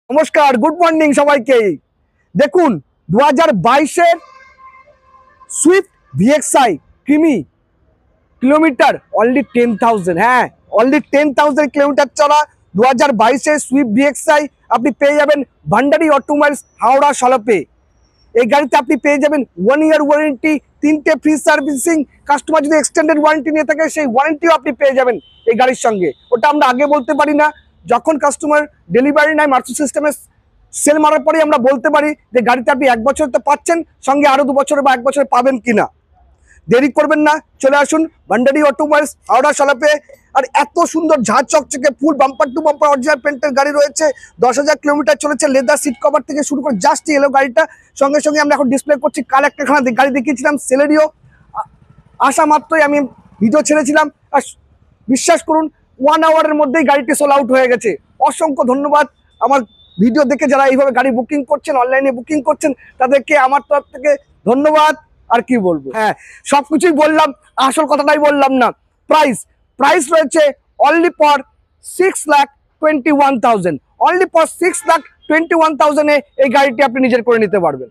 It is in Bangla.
নমস্কার, গুড মর্নিং সবাইকে। দেখুন 2022-এর সুইফট ভিএক্সআই ক্রিমি কিলোমিটার অনলি 10,000। হ্যাঁ, অনলি 10,000 কিলোমিটার চলা 2022-এর সুইফট ভিএক্সআই আপনি পেয়ে যাবেন ভান্ডারি অটোমোবাইলস হাওড়া সলপে। এই গাড়িতে আপনি পেয়ে যাবেন 1 ইয়ার ওয়ারেন্টি, 3টে ফ্রি সার্ভিসিং। কাস্টমার যদি এক্সটেন্ডেড ওয়ারেন্টি নিয়ে থাকে সেই ওয়ারেন্টিও আপনি পেয়ে যাবেন এই গাড়ির সঙ্গে। ওটা আমরা আগে বলতে পারি না, যখন কাস্টমার ডেলিভারি নেয় মার্চেন্ট সিস্টেমে সেল মারার পরেই আমরা বলতে পারি যে গাড়িতে আপনি 1 বছর তো পাচ্ছেন, সঙ্গে আরও 2 বছর বা 1 বছর পাবেন কিনা। দেরি করবেন না, চলে আসুন ভান্ডারি অটোমোবাইলস হাওড়া সলাপে। আর এত সুন্দর ঝাঁ চকচকে full bumper to bumper original পেন্টের গাড়ি রয়েছে। 10,000 কিলোমিটার চলেছে। লেদার সিট কভার থেকে শুরু করে জাস্ট এলো গাড়িটা। সঙ্গে সঙ্গে আমরা এখন ডিসপ্লে করছি কাল একটা গাড়ি দেখিয়েছিলাম সেলেরিও। আসা মাত্রই আমি ভিডিও ছেড়েছিলাম, আর বিশ্বাস করুন 1 আওয়ারের মধ্যেই গাড়িটি সোল আউট হয়ে গেছে। অসংখ্য ধন্যবাদ আমার ভিডিও দেখে যারা এইভাবে গাড়ি বুকিং করছেন, অনলাইনে বুকিং করছেন, তাদেরকে আমার তরফ থেকে ধন্যবাদ। আর কি বলবো, হ্যাঁ সবকিছুই বললাম, আসল কথাটাই বললাম না। প্রাইস রয়েছে অনলি ফর 6,21,000। অনলি ফর 6,21,000-এ এই গাড়িটি আপনি নিজের করে নিতে পারবেন।